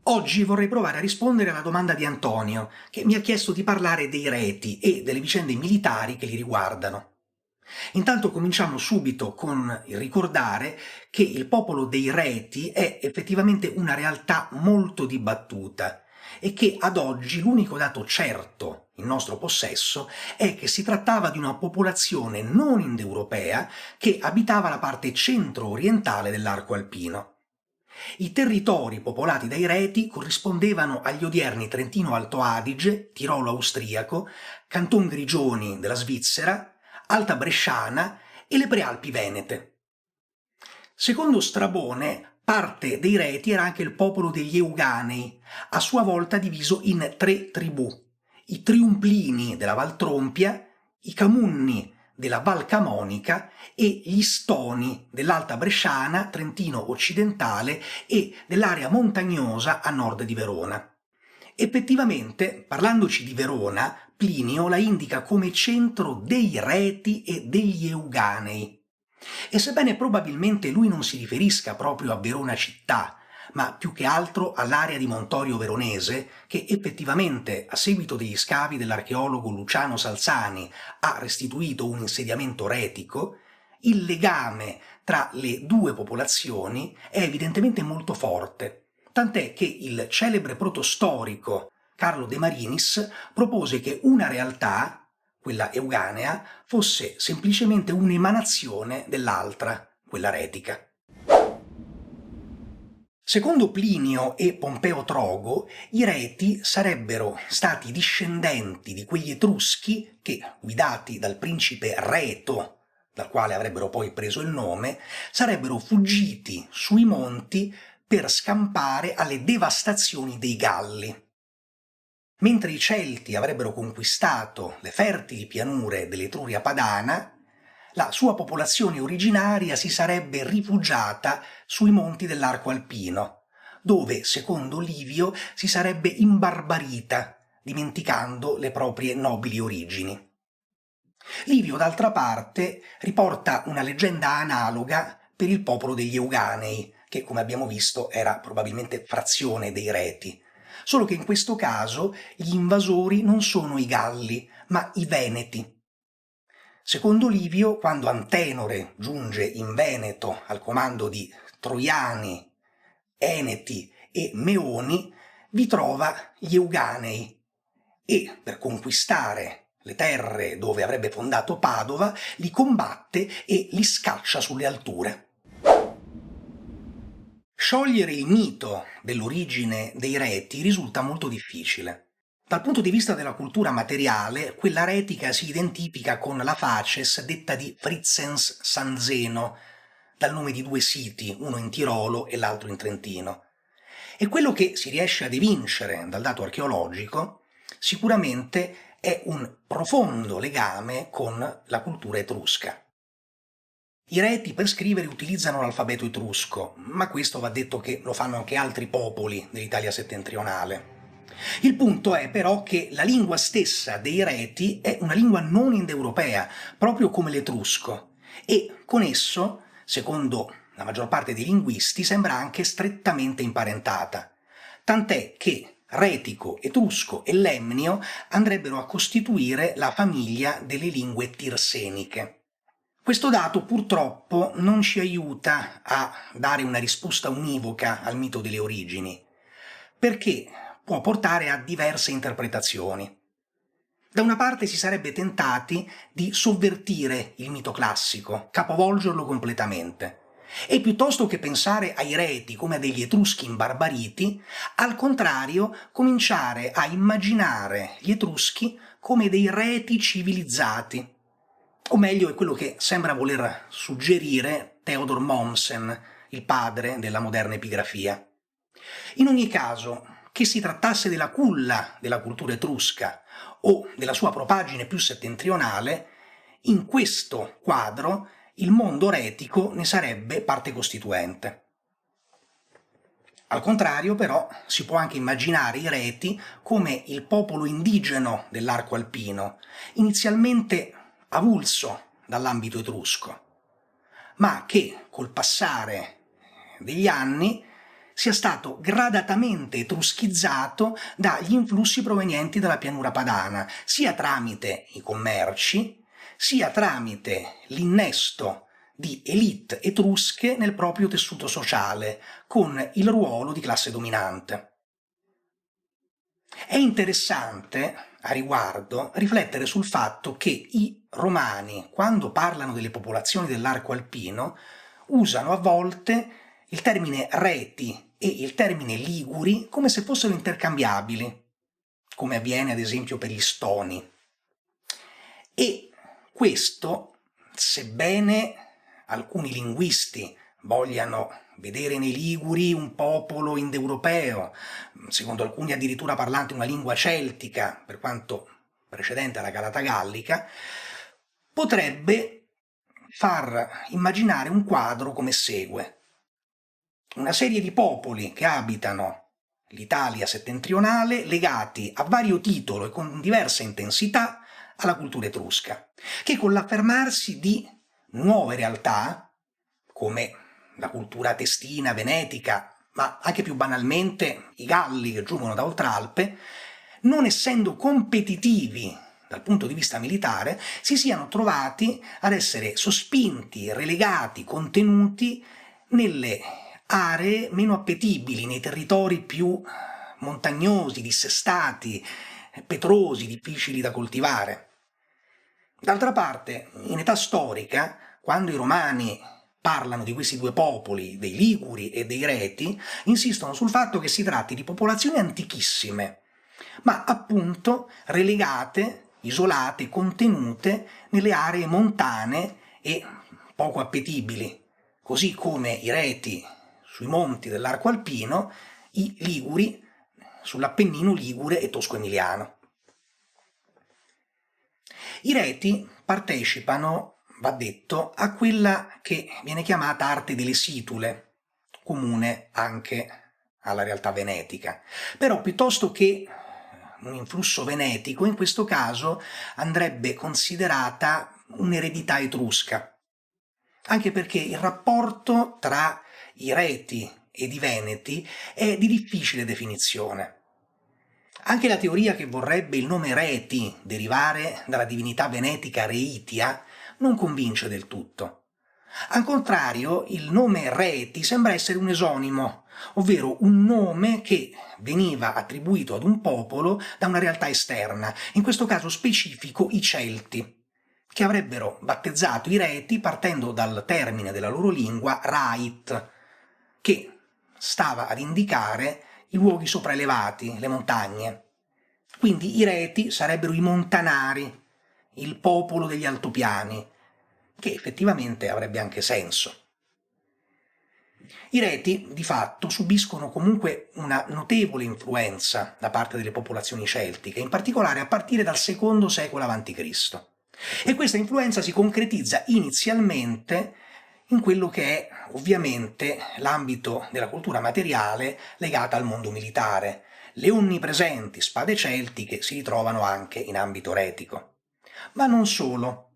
Oggi vorrei provare a rispondere alla domanda di Antonio, che mi ha chiesto di parlare dei reti e delle vicende militari che li riguardano. Intanto cominciamo subito con il ricordare che il popolo dei Reti è effettivamente una realtà molto dibattuta e che ad oggi l'unico dato certo in nostro possesso è che si trattava di una popolazione non indoeuropea che abitava la parte centro-orientale dell'arco alpino. I territori popolati dai Reti corrispondevano agli odierni Trentino Alto Adige, Tirolo austriaco, Canton Grigioni della Svizzera, Alta Bresciana e le Prealpi Venete. Secondo Strabone, parte dei Reti era anche il popolo degli Euganei, a sua volta diviso in tre tribù: i Triumplini della Val Trompia, i Camunni della Val Camonica e gli Stoni dell'Alta Bresciana, Trentino occidentale e dell'area montagnosa a nord di Verona. Effettivamente, parlandoci di Verona, Plinio la indica come centro dei Reti e degli Euganei. E sebbene probabilmente lui non si riferisca proprio a Verona città, ma più che altro all'area di Montorio veronese, che effettivamente, a seguito degli scavi dell'archeologo Luciano Salzani, ha restituito un insediamento retico, il legame tra le due popolazioni è evidentemente molto forte, tant'è che il celebre protostorico Carlo De Marinis propose che una realtà, quella euganea, fosse semplicemente un'emanazione dell'altra, quella retica. Secondo Plinio e Pompeo Trogo, i Reti sarebbero stati discendenti di quegli Etruschi che, guidati dal principe Reto, dal quale avrebbero poi preso il nome, sarebbero fuggiti sui monti per scampare alle devastazioni dei Galli. Mentre i Celti avrebbero conquistato le fertili pianure dell'Etruria padana, la sua popolazione originaria si sarebbe rifugiata sui monti dell'arco alpino, dove, secondo Livio, si sarebbe imbarbarita, dimenticando le proprie nobili origini. Livio, d'altra parte, riporta una leggenda analoga per il popolo degli Euganei, che, come abbiamo visto, era probabilmente frazione dei Reti. Solo che in questo caso gli invasori non sono i Galli, ma i Veneti. Secondo Livio, quando Antenore giunge in Veneto al comando di Troiani, Eneti e Meoni, vi trova gli Euganei e, per conquistare le terre dove avrebbe fondato Padova, li combatte e li scaccia sulle alture. Sciogliere il mito dell'origine dei Reti risulta molto difficile. Dal punto di vista della cultura materiale, quella retica si identifica con la facies detta di Fritzens San Zeno, dal nome di due siti, uno in Tirolo e l'altro in Trentino. E quello che si riesce ad evincere dal dato archeologico sicuramente è un profondo legame con la cultura etrusca. I Reti per scrivere utilizzano l'alfabeto etrusco, ma questo va detto che lo fanno anche altri popoli dell'Italia settentrionale. Il punto è però che la lingua stessa dei Reti è una lingua non indoeuropea, proprio come l'etrusco, e con esso, secondo la maggior parte dei linguisti, sembra anche strettamente imparentata. Tant'è che retico, etrusco e lemnio andrebbero a costituire la famiglia delle lingue tirseniche. Questo dato purtroppo non ci aiuta a dare una risposta univoca al mito delle origini, perché può portare a diverse interpretazioni. Da una parte si sarebbe tentati di sovvertire il mito classico, capovolgerlo completamente, e piuttosto che pensare ai Reti come a degli Etruschi imbarbariti, al contrario cominciare a immaginare gli Etruschi come dei Reti civilizzati. O meglio, è quello che sembra voler suggerire Theodor Mommsen, il padre della moderna epigrafia. In ogni caso, che si trattasse della culla della cultura etrusca o della sua propagine più settentrionale, in questo quadro il mondo retico ne sarebbe parte costituente. Al contrario, però, si può anche immaginare i Reti come il popolo indigeno dell'arco alpino, inizialmente avulso dall'ambito etrusco, ma che col passare degli anni sia stato gradatamente etruschizzato dagli influssi provenienti dalla pianura padana, sia tramite i commerci, sia tramite l'innesto di élite etrusche nel proprio tessuto sociale, con il ruolo di classe dominante. È interessante, a riguardo, riflettere sul fatto che i romani, quando parlano delle popolazioni dell'arco alpino, usano a volte il termine reti e il termine liguri come se fossero intercambiabili, come avviene ad esempio per gli stoni. E questo, sebbene alcuni linguisti vogliano vedere nei Liguri un popolo indoeuropeo, secondo alcuni addirittura parlanti una lingua celtica, per quanto precedente alla Galata Gallica, potrebbe far immaginare un quadro come segue. Una serie di popoli che abitano l'Italia settentrionale legati a vario titolo e con diversa intensità alla cultura etrusca, che con l'affermarsi di nuove realtà, come la cultura testina, venetica, ma anche più banalmente i Galli che giungono da Oltralpe, non essendo competitivi dal punto di vista militare, si siano trovati ad essere sospinti, relegati, contenuti nelle aree meno appetibili, nei territori più montagnosi, dissestati, petrosi, difficili da coltivare. D'altra parte, in età storica, quando i romani parlano di questi due popoli, dei Liguri e dei Reti, insistono sul fatto che si tratti di popolazioni antichissime, ma appunto relegate, isolate, contenute nelle aree montane e poco appetibili, così come i Reti sui monti dell'arco alpino, i Liguri sull'Appennino ligure e tosco-emiliano. I Reti partecipano, va detto, a quella che viene chiamata arte delle situle, comune anche alla realtà venetica. Però piuttosto che un influsso venetico, in questo caso andrebbe considerata un'eredità etrusca, anche perché il rapporto tra i Reti ed i Veneti è di difficile definizione. Anche la teoria che vorrebbe il nome Reti derivare dalla divinità venetica Reitia non convince del tutto. Al contrario, il nome Reti sembra essere un esonimo, ovvero un nome che veniva attribuito ad un popolo da una realtà esterna, in questo caso specifico i Celti, che avrebbero battezzato i Reti partendo dal termine della loro lingua Rait, che stava ad indicare i luoghi sopraelevati, le montagne. Quindi i Reti sarebbero i montanari, il popolo degli altopiani, che effettivamente avrebbe anche senso. I Reti, di fatto, subiscono comunque una notevole influenza da parte delle popolazioni celtiche, in particolare a partire dal secondo secolo a.C. E questa influenza si concretizza inizialmente in quello che è ovviamente l'ambito della cultura materiale legata al mondo militare. Le onnipresenti spade celtiche si ritrovano anche in ambito retico. Ma non solo.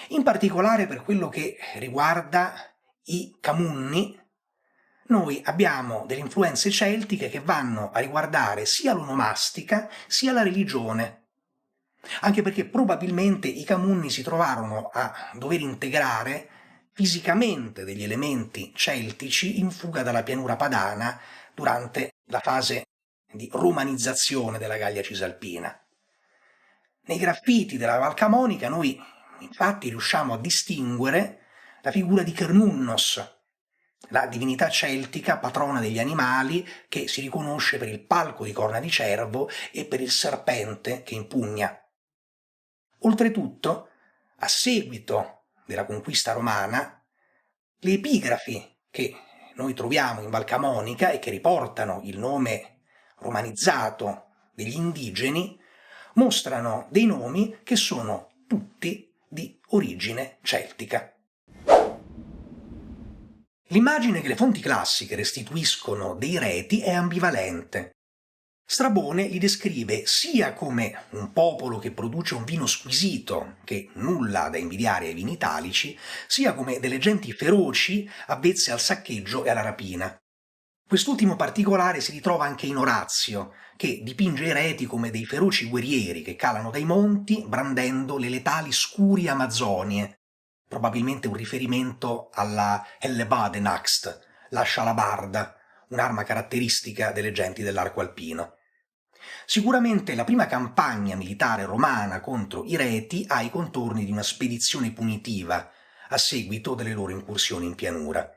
In particolare per quello che riguarda i Camunni, noi abbiamo delle influenze celtiche che vanno a riguardare sia l'onomastica sia la religione, anche perché probabilmente i Camunni si trovarono a dover integrare fisicamente degli elementi celtici in fuga dalla pianura padana durante la fase di romanizzazione della Gallia Cisalpina. Nei graffiti della Val Camonica noi infatti riusciamo a distinguere la figura di Cernunnos, la divinità celtica patrona degli animali che si riconosce per il palco di corna di cervo e per il serpente che impugna. Oltretutto, a seguito della conquista romana, le epigrafi che noi troviamo in Val Camonica e che riportano il nome romanizzato degli indigeni mostrano dei nomi che sono tutti di origine celtica. L'immagine che le fonti classiche restituiscono dei Reti è ambivalente. Strabone li descrive sia come un popolo che produce un vino squisito, che nulla ha da invidiare ai vini italici, sia come delle genti feroci avvezze al saccheggio e alla rapina. Quest'ultimo particolare si ritrova anche in Orazio, che dipinge i reti come dei feroci guerrieri che calano dai monti brandendo le letali scurie amazzonie, probabilmente un riferimento alla Hellebadenaxt, la scialabarda, un'arma caratteristica delle genti dell'arco alpino. Sicuramente la prima campagna militare romana contro i Reti ha i contorni di una spedizione punitiva, a seguito delle loro incursioni in pianura.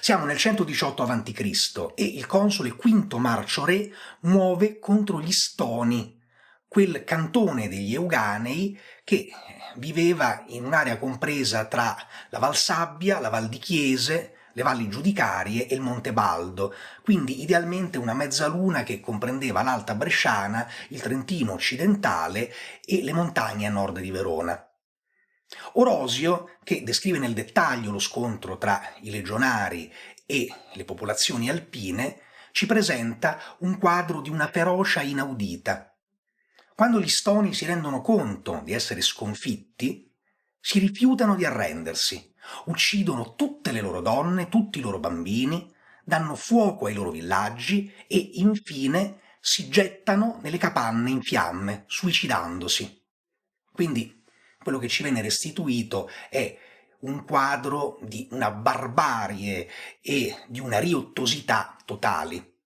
Siamo nel 118 a.C. e il console Quinto Marcio Re muove contro gli Stoni, quel cantone degli Euganei che viveva in un'area compresa tra la Val Sabbia, la Val di Chiese, le valli giudicarie e il Monte Baldo, quindi idealmente una mezzaluna che comprendeva l'Alta Bresciana, il Trentino occidentale e le montagne a nord di Verona. Orosio, che descrive nel dettaglio lo scontro tra i legionari e le popolazioni alpine, ci presenta un quadro di una ferocia inaudita. Quando gli stoni si rendono conto di essere sconfitti, si rifiutano di arrendersi, uccidono tutte le loro donne, tutti i loro bambini, danno fuoco ai loro villaggi e infine si gettano nelle capanne in fiamme, suicidandosi. Quindi quello che ci viene restituito è un quadro di una barbarie e di una riottosità totali.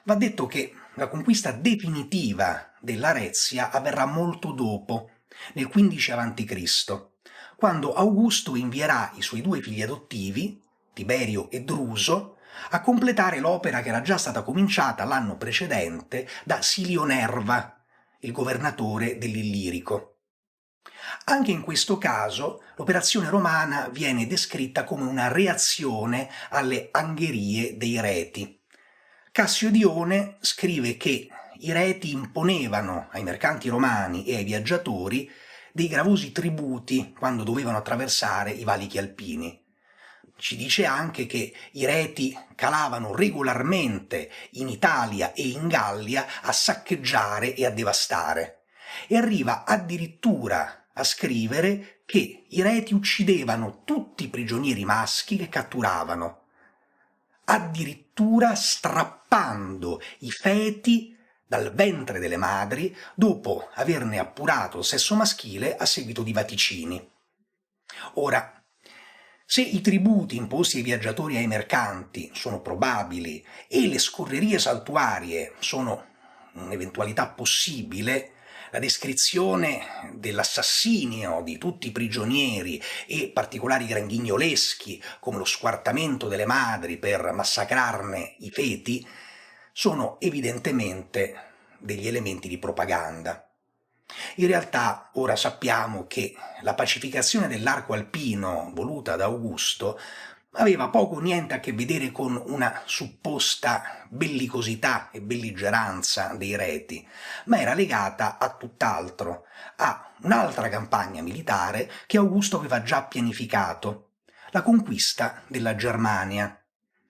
Va detto che la conquista definitiva dell'Arezia avverrà molto dopo, nel 15 a.C., quando Augusto invierà i suoi due figli adottivi, Tiberio e Druso, a completare l'opera che era già stata cominciata l'anno precedente da Silio Nerva, il governatore dell'Illirico. Anche in questo caso l'operazione romana viene descritta come una reazione alle angherie dei Reti. Cassio Dione scrive che i Reti imponevano ai mercanti romani e ai viaggiatori dei gravosi tributi quando dovevano attraversare i valichi alpini. Ci dice anche che i Reti calavano regolarmente in Italia e in Gallia a saccheggiare e a devastare. E arriva addirittura a scrivere che i Reti uccidevano tutti i prigionieri maschi che catturavano, addirittura strappando i feti dal ventre delle madri dopo averne appurato il sesso maschile a seguito di vaticini. Ora, se i tributi imposti ai viaggiatori e ai mercanti sono probabili e le scorrerie saltuarie sono un'eventualità possibile, la descrizione dell'assassinio di tutti i prigionieri e particolari granghignoleschi, come lo squartamento delle madri per massacrarne i feti, sono evidentemente degli elementi di propaganda. In realtà ora sappiamo che la pacificazione dell'arco alpino voluta da Augusto aveva poco o niente a che vedere con una supposta bellicosità e belligeranza dei Reti, ma era legata a tutt'altro, a un'altra campagna militare che Augusto aveva già pianificato, la conquista della Germania,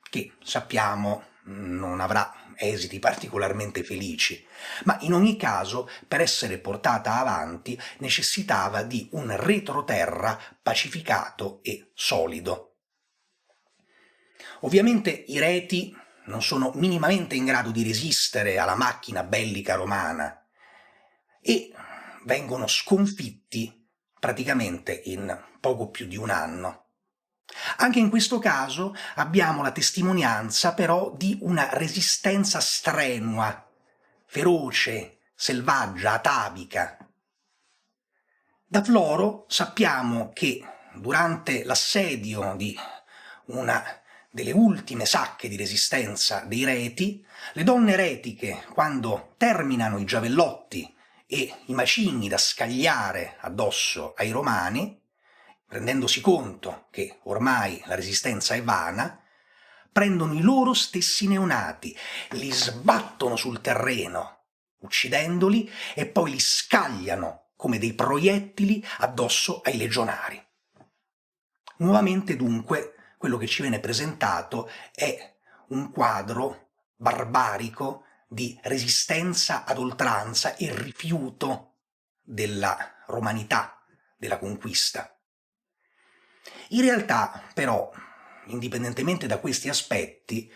che sappiamo non avrà esiti particolarmente felici, ma in ogni caso per essere portata avanti necessitava di un retroterra pacificato e solido. Ovviamente i Reti non sono minimamente in grado di resistere alla macchina bellica romana e vengono sconfitti praticamente in poco più di un anno. Anche in questo caso abbiamo la testimonianza però di una resistenza strenua, feroce, selvaggia, atavica. Da Floro sappiamo che durante l'assedio di una delle ultime sacche di resistenza dei Reti, le donne retiche, quando terminano i giavellotti e i macigni da scagliare addosso ai romani, rendendosi conto che ormai la resistenza è vana, prendono i loro stessi neonati, li sbattono sul terreno, uccidendoli, e poi li scagliano come dei proiettili addosso ai legionari. Nuovamente, dunque, quello che ci viene presentato è un quadro barbarico di resistenza ad oltranza e rifiuto della romanità, della conquista. In realtà, però, indipendentemente da questi aspetti,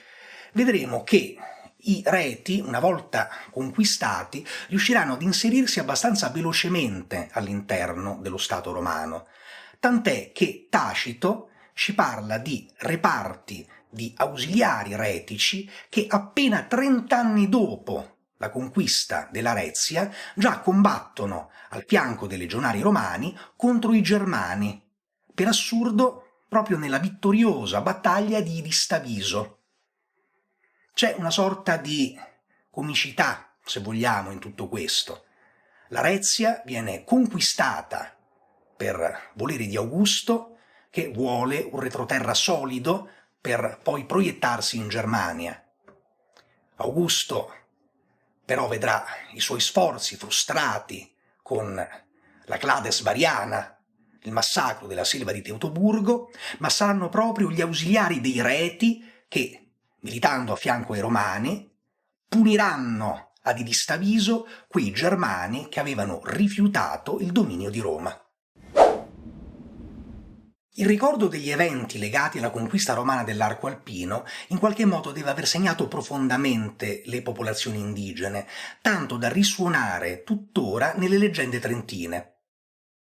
vedremo che i reti, una volta conquistati, riusciranno ad inserirsi abbastanza velocemente all'interno dello Stato romano, tant'è che Tacito ci parla di reparti di ausiliari retici che appena 30 anni dopo la conquista dell'Arezia già combattono al fianco dei legionari romani contro i Germani, per assurdo proprio nella vittoriosa battaglia di Ristaviso. C'è una sorta di comicità, se vogliamo, in tutto questo. L'Arezia viene conquistata per volere di Augusto, che vuole un retroterra solido per poi proiettarsi in Germania. Augusto però vedrà i suoi sforzi frustrati con la Clades Variana, il massacro della selva di Teutoburgo, ma saranno proprio gli ausiliari dei Reti che, militando a fianco ai Romani, puniranno ad Edistaviso quei Germani che avevano rifiutato il dominio di Roma. Il ricordo degli eventi legati alla conquista romana dell'arco alpino in qualche modo deve aver segnato profondamente le popolazioni indigene, tanto da risuonare tuttora nelle leggende trentine.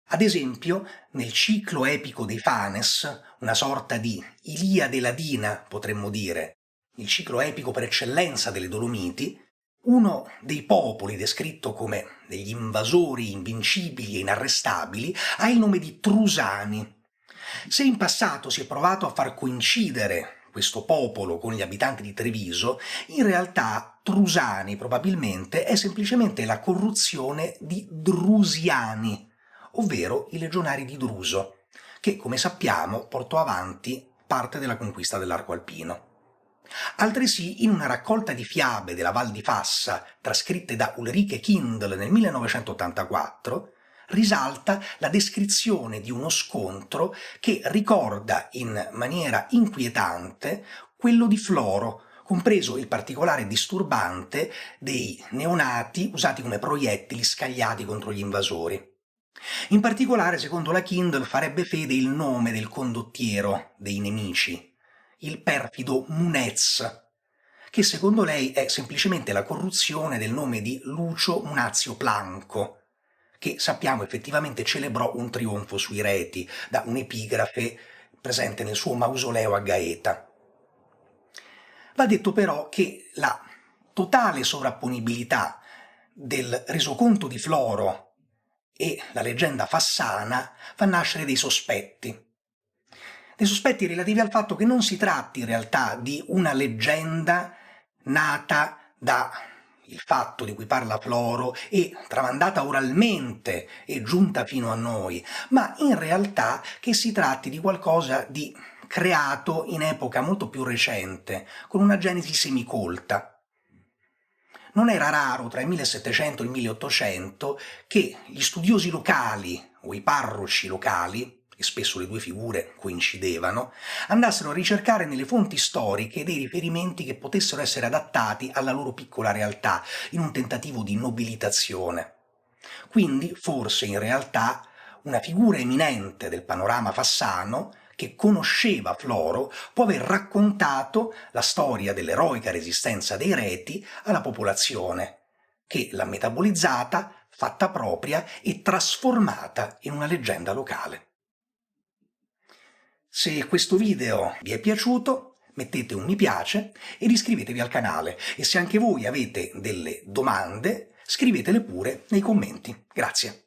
Ad esempio, nel ciclo epico dei Fanes, una sorta di Iliade ladina, potremmo dire, il ciclo epico per eccellenza delle Dolomiti, uno dei popoli descritto come degli invasori invincibili e inarrestabili ha il nome di Trusani. Se in passato si è provato a far coincidere questo popolo con gli abitanti di Treviso, in realtà Trusani probabilmente è semplicemente la corruzione di Drusiani, ovvero i legionari di Druso, che, come sappiamo, portò avanti parte della conquista dell'arco alpino. Altresì, in una raccolta di fiabe della Val di Fassa, trascritte da Ulrike Kindl nel 1984, risalta la descrizione di uno scontro che ricorda in maniera inquietante quello di Floro, compreso il particolare disturbante dei neonati usati come proiettili scagliati contro gli invasori. In particolare, secondo la Kindle, farebbe fede il nome del condottiero dei nemici, il perfido Munez, che secondo lei è semplicemente la corruzione del nome di Lucio Munazio Planco, che sappiamo effettivamente celebrò un trionfo sui Reti da un'epigrafe presente nel suo mausoleo a Gaeta. Va detto però che la totale sovrapponibilità del resoconto di Floro e la leggenda fassana fa nascere dei sospetti relativi al fatto che non si tratti in realtà di una leggenda nata da il fatto di cui parla Floro e tramandata oralmente e giunta fino a noi, ma in realtà che si tratti di qualcosa di creato in epoca molto più recente, con una genesi semicolta. Non era raro tra il 1700 e il 1800 che gli studiosi locali o i parroci locali, e spesso le due figure coincidevano, andassero a ricercare nelle fonti storiche dei riferimenti che potessero essere adattati alla loro piccola realtà, in un tentativo di nobilitazione. Quindi, forse in realtà, una figura eminente del panorama fassano, che conosceva Floro, può aver raccontato la storia dell'eroica resistenza dei Reti alla popolazione, che l'ha metabolizzata, fatta propria e trasformata in una leggenda locale. Se questo video vi è piaciuto, mettete un mi piace ed iscrivetevi al canale, e se anche voi avete delle domande, scrivetele pure nei commenti. Grazie.